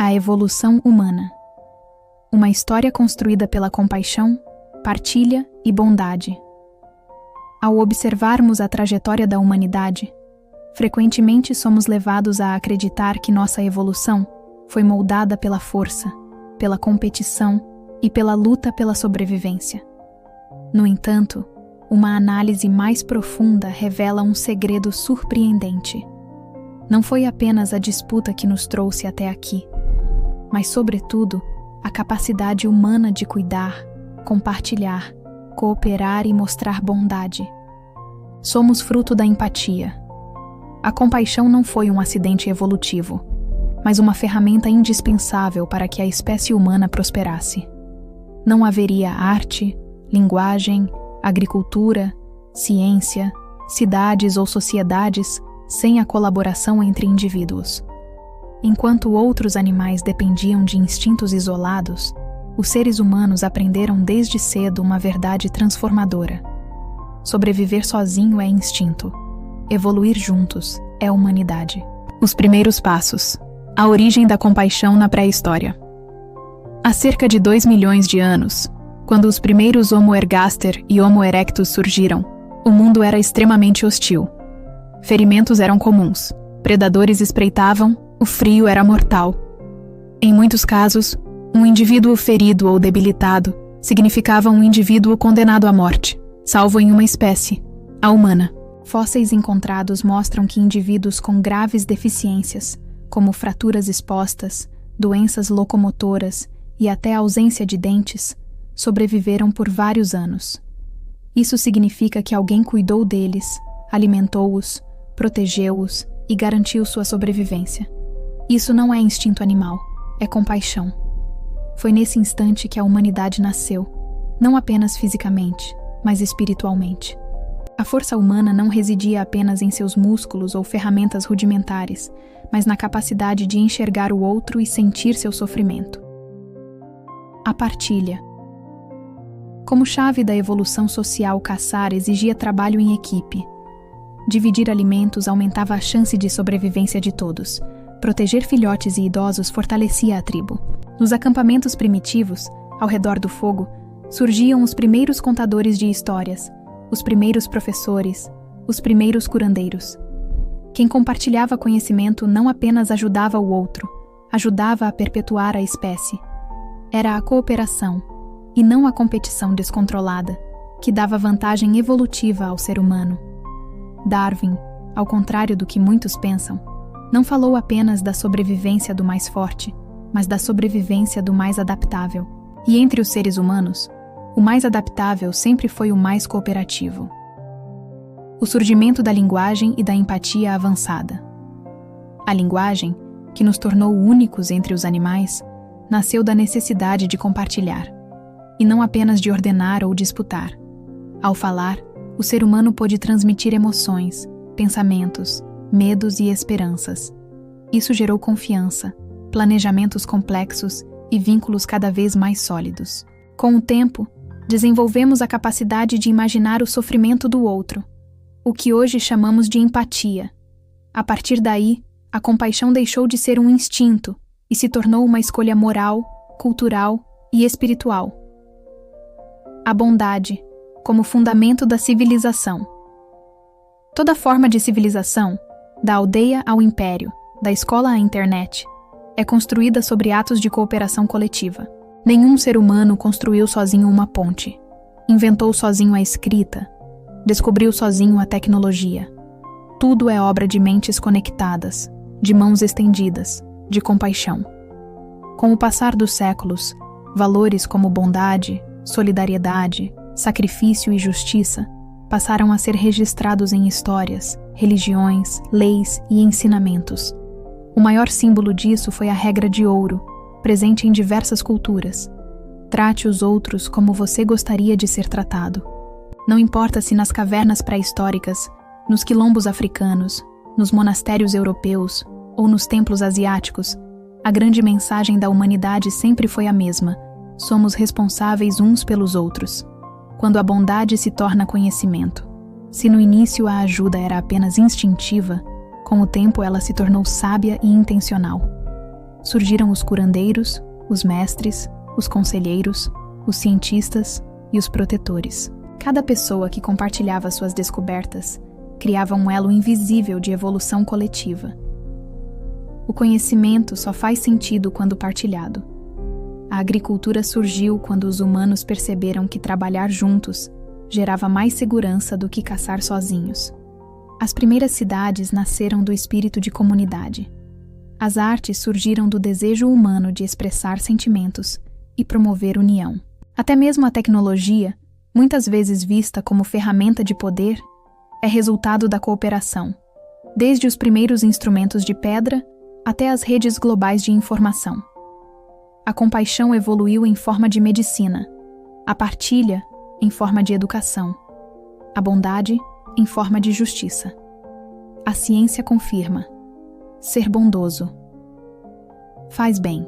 A evolução humana. Uma história construída pela compaixão, partilha e bondade. Ao observarmos a trajetória da humanidade, frequentemente somos levados a acreditar que nossa evolução foi moldada pela força, pela competição e pela luta pela sobrevivência. No entanto, uma análise mais profunda revela um segredo surpreendente. Não foi apenas a disputa que nos trouxe até aqui, mas, sobretudo, a capacidade humana de cuidar, compartilhar, cooperar e mostrar bondade. Somos fruto da empatia. A compaixão não foi um acidente evolutivo, mas uma ferramenta indispensável para que a espécie humana prosperasse. Não haveria arte, linguagem, agricultura, ciência, cidades ou sociedades sem a colaboração entre indivíduos. Enquanto outros animais dependiam de instintos isolados, os seres humanos aprenderam desde cedo uma verdade transformadora. Sobreviver sozinho é instinto. Evoluir juntos é humanidade. Os primeiros passos. A origem da compaixão na pré-história. Há cerca de 2 milhões de anos, quando os primeiros Homo ergaster e Homo erectus surgiram, o mundo era extremamente hostil. Ferimentos eram comuns, predadores espreitavam, o frio era mortal. Em muitos casos, um indivíduo ferido ou debilitado significava um indivíduo condenado à morte, salvo em uma espécie, a humana. Fósseis encontrados mostram que indivíduos com graves deficiências, como fraturas expostas, doenças locomotoras e até ausência de dentes, sobreviveram por vários anos. Isso significa que alguém cuidou deles, alimentou-os, protegeu-os e garantiu sua sobrevivência. Isso não é instinto animal, é compaixão. Foi nesse instante que a humanidade nasceu, não apenas fisicamente, mas espiritualmente. A força humana não residia apenas em seus músculos ou ferramentas rudimentares, mas na capacidade de enxergar o outro e sentir seu sofrimento. A partilha. Como chave da evolução social, caçar exigia trabalho em equipe. Dividir alimentos aumentava a chance de sobrevivência de todos. Proteger filhotes e idosos fortalecia a tribo. Nos acampamentos primitivos, ao redor do fogo, surgiam os primeiros contadores de histórias, os primeiros professores, os primeiros curandeiros. Quem compartilhava conhecimento não apenas ajudava o outro, ajudava a perpetuar a espécie. Era a cooperação, e não a competição descontrolada, que dava vantagem evolutiva ao ser humano. Darwin, ao contrário do que muitos pensam, não falou apenas da sobrevivência do mais forte, mas da sobrevivência do mais adaptável. E entre os seres humanos, o mais adaptável sempre foi o mais cooperativo. O surgimento da linguagem e da empatia avançada. A linguagem, que nos tornou únicos entre os animais, nasceu da necessidade de compartilhar, e não apenas de ordenar ou disputar. Ao falar, o ser humano pôde transmitir emoções, pensamentos, medos e esperanças. Isso gerou confiança, planejamentos complexos e vínculos cada vez mais sólidos. Com o tempo, desenvolvemos a capacidade de imaginar o sofrimento do outro, o que hoje chamamos de empatia. A partir daí, a compaixão deixou de ser um instinto e se tornou uma escolha moral, cultural e espiritual. A bondade, como fundamento da civilização. Toda forma de civilização, da aldeia ao império, da escola à internet, é construída sobre atos de cooperação coletiva. Nenhum ser humano construiu sozinho uma ponte, inventou sozinho a escrita, descobriu sozinho a tecnologia. Tudo é obra de mentes conectadas, de mãos estendidas, de compaixão. Com o passar dos séculos, valores como bondade, solidariedade, sacrifício e justiça passaram a ser registrados em histórias, religiões, leis e ensinamentos. O maior símbolo disso foi a regra de ouro, presente em diversas culturas. Trate os outros como você gostaria de ser tratado. Não importa se nas cavernas pré-históricas, nos quilombos africanos, nos monastérios europeus ou nos templos asiáticos, a grande mensagem da humanidade sempre foi a mesma: somos responsáveis uns pelos outros. Quando a bondade se torna conhecimento. Se no início a ajuda era apenas instintiva, com o tempo ela se tornou sábia e intencional. surgiram os curandeiros, os mestres, os conselheiros, os cientistas e os protetores. Cada pessoa que compartilhava suas descobertas criava um elo invisível de evolução coletiva. O conhecimento só faz sentido quando partilhado. A agricultura surgiu quando os humanos perceberam que trabalhar juntos gerava mais segurança do que caçar sozinhos. As primeiras cidades nasceram do espírito de comunidade. As artes surgiram do desejo humano de expressar sentimentos e promover união. Até mesmo a tecnologia, muitas vezes vista como ferramenta de poder, é resultado da cooperação, desde os primeiros instrumentos de pedra até as redes globais de informação. A compaixão evoluiu em forma de medicina, a partilha em forma de educação, a bondade em forma de justiça. A ciência confirma: ser bondoso faz bem.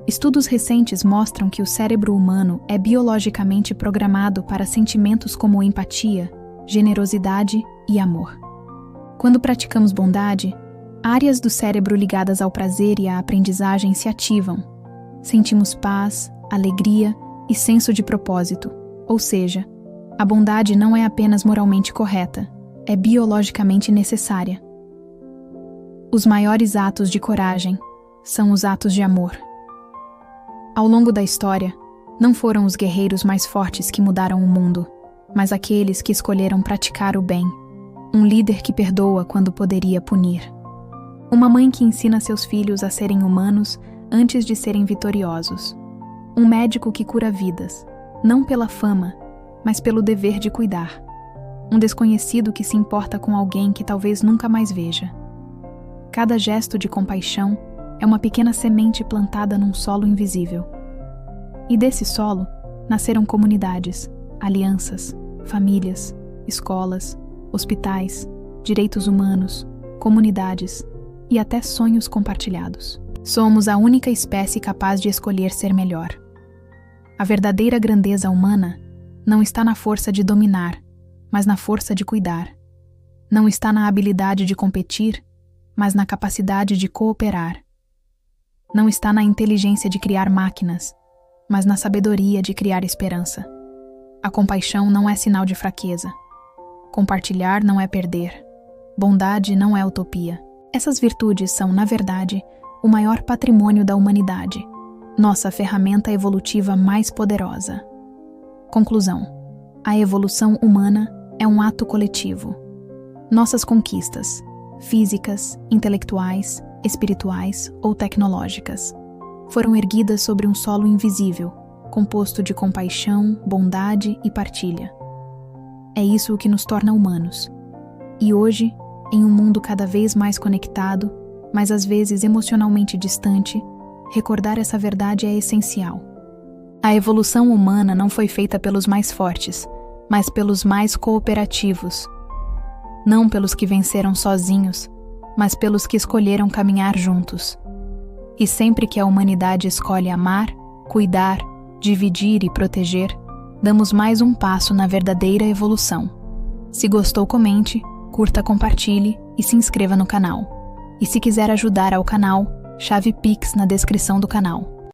Estudos recentes mostram que o cérebro humano é biologicamente programado para sentimentos como empatia, generosidade e amor. Quando praticamos bondade, áreas do cérebro ligadas ao prazer e à aprendizagem se ativam. Sentimos paz, alegria e senso de propósito, ou seja, a bondade não é apenas moralmente correta, é biologicamente necessária. Os maiores atos de coragem são os atos de amor. Ao longo da história, não foram os guerreiros mais fortes que mudaram o mundo, mas aqueles que escolheram praticar o bem, um líder que perdoa quando poderia punir. Uma mãe que ensina seus filhos a serem humanos antes de serem vitoriosos. Um médico que cura vidas, não pela fama, mas pelo dever de cuidar. Um desconhecido que se importa com alguém que talvez nunca mais veja. Cada gesto de compaixão é uma pequena semente plantada num solo invisível. E desse solo nasceram comunidades, alianças, famílias, escolas, hospitais, direitos humanos, comunidades e até sonhos compartilhados. Somos a única espécie capaz de escolher ser melhor. A verdadeira grandeza humana não está na força de dominar, mas na força de cuidar. Não está na habilidade de competir, mas na capacidade de cooperar. Não está na inteligência de criar máquinas, mas na sabedoria de criar esperança. A compaixão não é sinal de fraqueza. Compartilhar não é perder. Bondade não é utopia. Essas virtudes são, na verdade, o maior patrimônio da humanidade, nossa ferramenta evolutiva mais poderosa. Conclusão: a evolução humana é um ato coletivo. Nossas conquistas, físicas, intelectuais, espirituais ou tecnológicas, foram erguidas sobre um solo invisível, composto de compaixão, bondade e partilha. É isso o que nos torna humanos. E hoje, em um mundo cada vez mais conectado, mas às vezes emocionalmente distante, recordar essa verdade é essencial. A evolução humana não foi feita pelos mais fortes, mas pelos mais cooperativos. Não pelos que venceram sozinhos, mas pelos que escolheram caminhar juntos. E sempre que a humanidade escolhe amar, cuidar, dividir e proteger, damos mais um passo na verdadeira evolução. Se gostou, comente, curta, compartilhe e se inscreva no canal. E se quiser ajudar ao canal, chave Pix na descrição do canal.